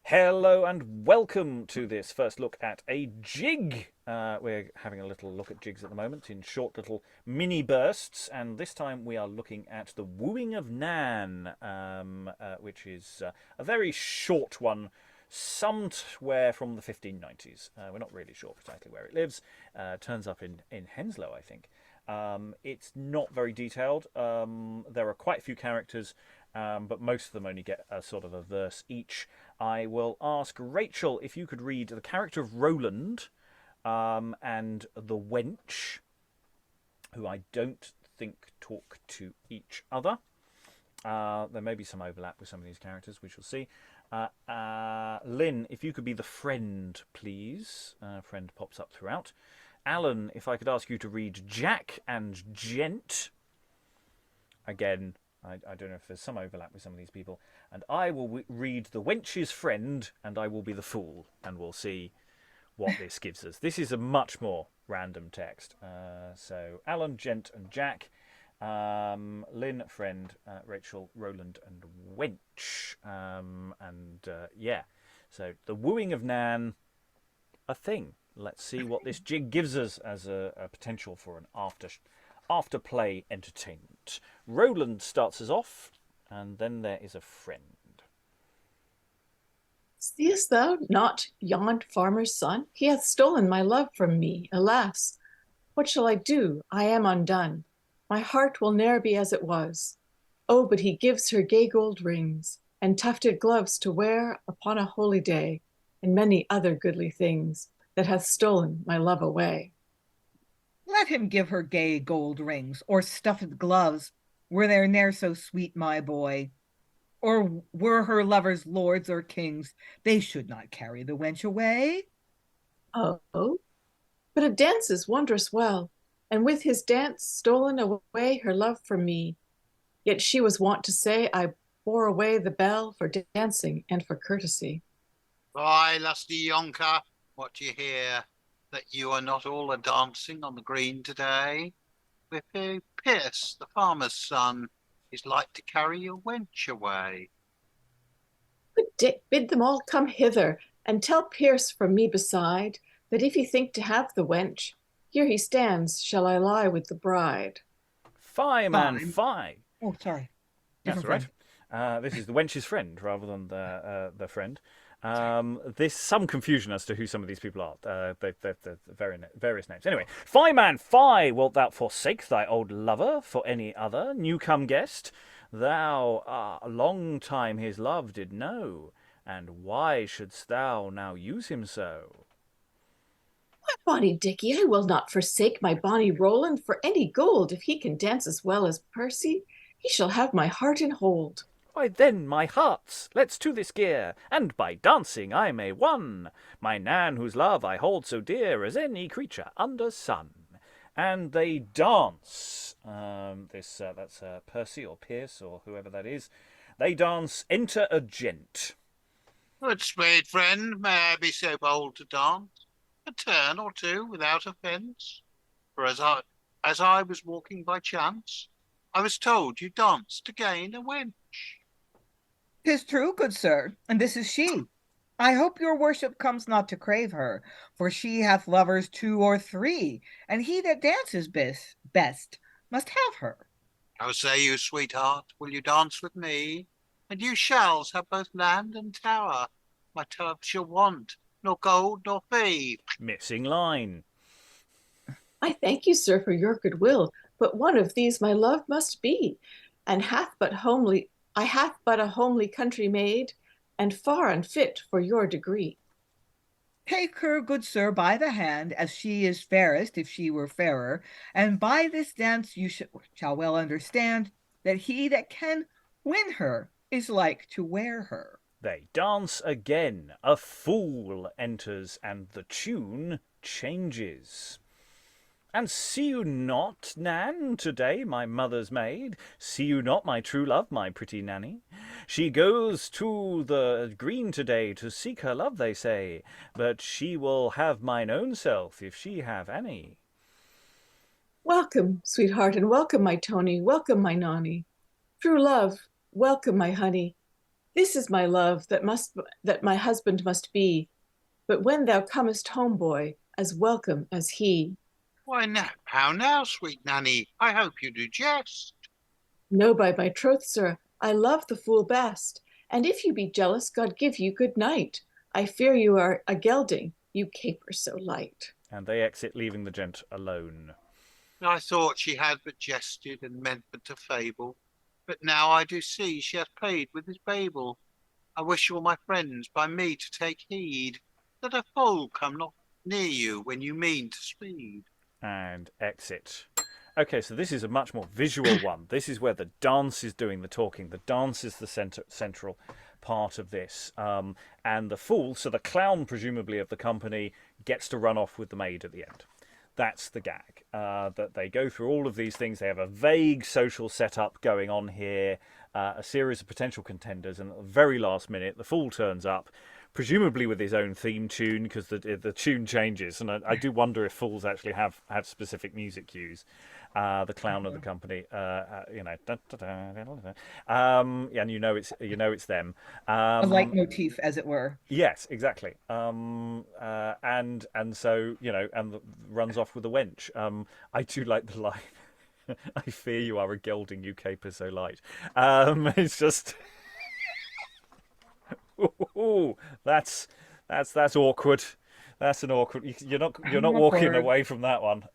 Hello and welcome to this first look at a jig. We're having a little look at jigs at the moment in short little mini bursts, and this time we are looking at the Wooing of Nan, which is a very short one, somewhere from the 1590s. We're not really sure precisely where it lives. Turns up in Henslow, I think. It's not very detailed. There are quite a few characters, but most of them only get a sort of a verse each. I will ask Rachel if you could read the character of Rowland and the Wench, who I don't think talk to each other. There may be some overlap with some of these characters, we shall see. Lynn, if you could be the friend, please. Friend pops up throughout. Alan, if I could ask you to read Jack and Gent. Again, I don't know if there's some overlap with some of these people. And I will read the Wench's Friend, and I will be the fool, and we'll see what this gives us. This is a much more random text. So Alan, Gent, and Jack. Lynn, Friend, Rachel, Rowland, and Wench. Yeah. So the Wooing of Nan, a thing. Let's see what this jig gives us as a potential for an after-play entertainment. Rowland starts us off, and then there is a friend. Seest thou not yond farmer's son? He hath stolen my love from me. Alas, what shall I do? I am undone. My heart will ne'er be as it was. Oh, but he gives her gay gold rings, and tufted gloves to wear upon a holy day, and many other goodly things, that hath stolen my love away. Let him give her gay gold rings, or stuffed gloves, were they ne'er so sweet, my boy. Or were her lovers lords or kings, they should not carry the wench away. Oh, but it dances wondrous well, and with his dance stolen away her love from me. Yet she was wont to say I bore away the bell for dancing and for courtesy. Why, lusty yonker, what do you hear? That you are not all a dancing on the green today? With Perce, the farmer's son, is like to carry your wench away. Good Dick, bid them all come hither, and tell Perce from me beside, that if he think to have the wench, here he stands, shall I lie with the bride. Fie, man, fie. Oh, sorry. That's all right. This is the Wench's Friend rather than the friend. There's some confusion as to who some of these people are. They've various names. Anyway, fie, man, fie! Wilt thou forsake thy old lover for any other new-come guest? Thou a long time his love did know, and why shouldst thou now use him so? My bonny Dickie, I will not forsake my bonny Rowland for any gold. If he can dance as well as Perce, he shall have my heart in hold. Why then, my hearts, let's to this gear, and by dancing I may won my Nan, whose love I hold so dear as any creature under sun. And they dance. That's Perce or Perce or whoever that is. They dance. Enter a gent. Good spade friend, may I be so bold to dance a turn or two without offence? For as I was walking by chance, I was told you danced to gain a wench. 'Tis true, good sir, and this is she. I hope your worship comes not to crave her, for she hath lovers 2 or 3, and he that dances best must have her. How say you, sweetheart, will you dance with me? And you shall have both land and tower. My turf shall want nor gold nor fee. Missing line. I thank you, sir, for your goodwill, but one of these my love must be, and I hath but a homely country maid, and far unfit for your degree. Take her, good sir, by the hand, as she is fairest if she were fairer, and by this dance you shall well understand that he that can win her is like to wear her. They dance again. A fool enters, and the tune changes. And see you not, Nan, today, my mother's maid? See you not my true love, my pretty Nanny? She goes to the green today to seek her love, they say, but she will have mine own self if she have any. Welcome, sweetheart, and welcome, my Tony, welcome, my Nonny. True love, welcome, my honey. This is my love that my husband must be. But when thou comest home, boy, as welcome as he. Why now, how now, sweet Nanny? I hope you do jest. No, by my troth, sir, I love the fool best. And if you be jealous, God give you good night. I fear you are a gelding, you caper so light. And they exit, leaving the gent alone. I thought she had but jested and meant but to fable. But now I do see she hath paid with his babel. I wish all my friends by me to take heed, that a fool come not near you when you mean to speed. And exit. Okay, so this is a much more visual one. This is where the dance is doing the talking. The dance is the central part of this. And the fool, so the clown presumably of the company, gets to run off with the maid at the end. That's the gag. That they go through all of these things. They have a vague social setup going on here, a series of potential contenders, and at the very last minute, the fool turns up, presumably with his own theme tune, because the tune changes. And I do wonder if fools actually have specific music cues. The clown of the company, and it's them. A leitmotif, as it were. Yes, exactly. And so and runs off with a wench. I do like the line. I fear you are a gelding, you caper so light. It's just, ooh, that's awkward. That's an awkward. You're not walking away from that one.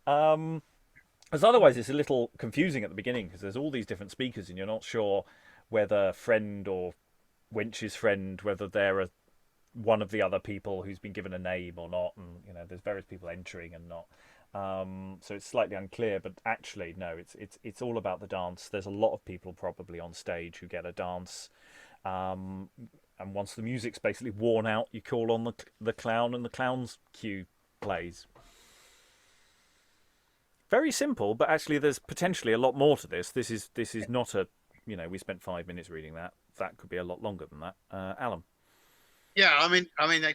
Because otherwise it's a little confusing at the beginning, because there's all these different speakers and you're not sure whether friend or wench's friend, whether they're one of the other people who's been given a name or not, and there's various people entering and not. So it's slightly unclear, but actually no, it's all about the dance. There's a lot of people probably on stage who get a dance, and once the music's basically worn out, you call on the clown, and the clown's cue plays. Very simple, but actually there's potentially a lot more to this. This is not a, we spent 5 minutes reading that. That could be a lot longer than that. Alan. Yeah, I mean, they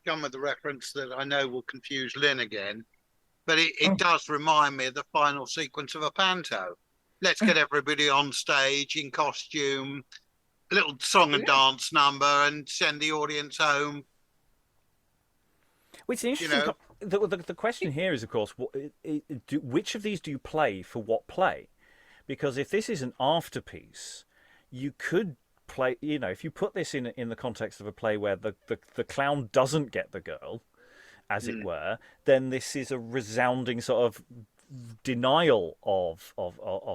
come with the reference that I know will confuse Lynn again, but it does remind me of the final sequence of a panto. Let's get everybody on stage in costume, a little song and dance number, and send the audience home. Which is interesting. The question here is, of course, which of these do you play for what play? Because if this is an afterpiece, you could play, if you put this in the context of a play where the clown doesn't get the girl, as it were, then this is a resounding sort of denial of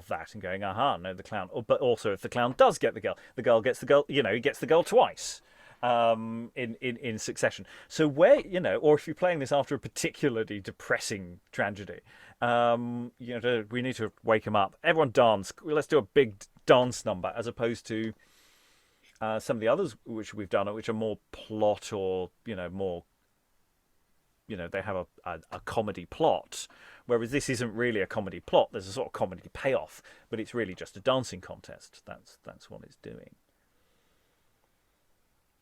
that, and going, no, the clown. But also, if the clown does get the girl gets the girl. He gets the girl twice. In succession. So where, or if you're playing this after a particularly depressing tragedy, we need to wake him up. Everyone dance. Let's do a big dance number, as opposed to some of the others which we've done, which are more plot or, more, they have a comedy plot, whereas this isn't really a comedy plot. There's a sort of comedy payoff, but it's really just a dancing contest. That's what it's doing.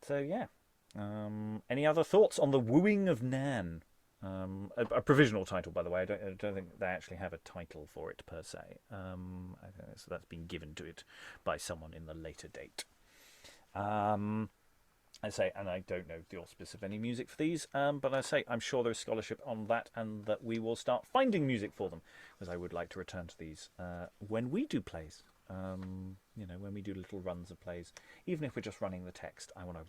So yeah, any other thoughts on the Wooing of Nan? A provisional title, by the way. I don't think they actually have a title for it per se. So that's been given to it by someone in the later date. I say, and I don't know the auspice of any music for these, but I say I'm sure there's scholarship on that, and that we will start finding music for them, because I would like to return to these when we do plays. When we do little runs of plays, even if we're just running the text, I want to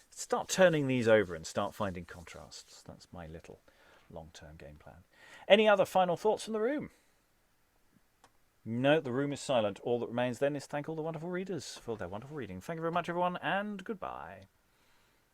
start turning these over and start finding contrasts. That's my little long-term game plan. Any other final thoughts from the room? No, the room is silent. All that remains then is thank all the wonderful readers for their wonderful reading. Thank you very much, everyone, and goodbye.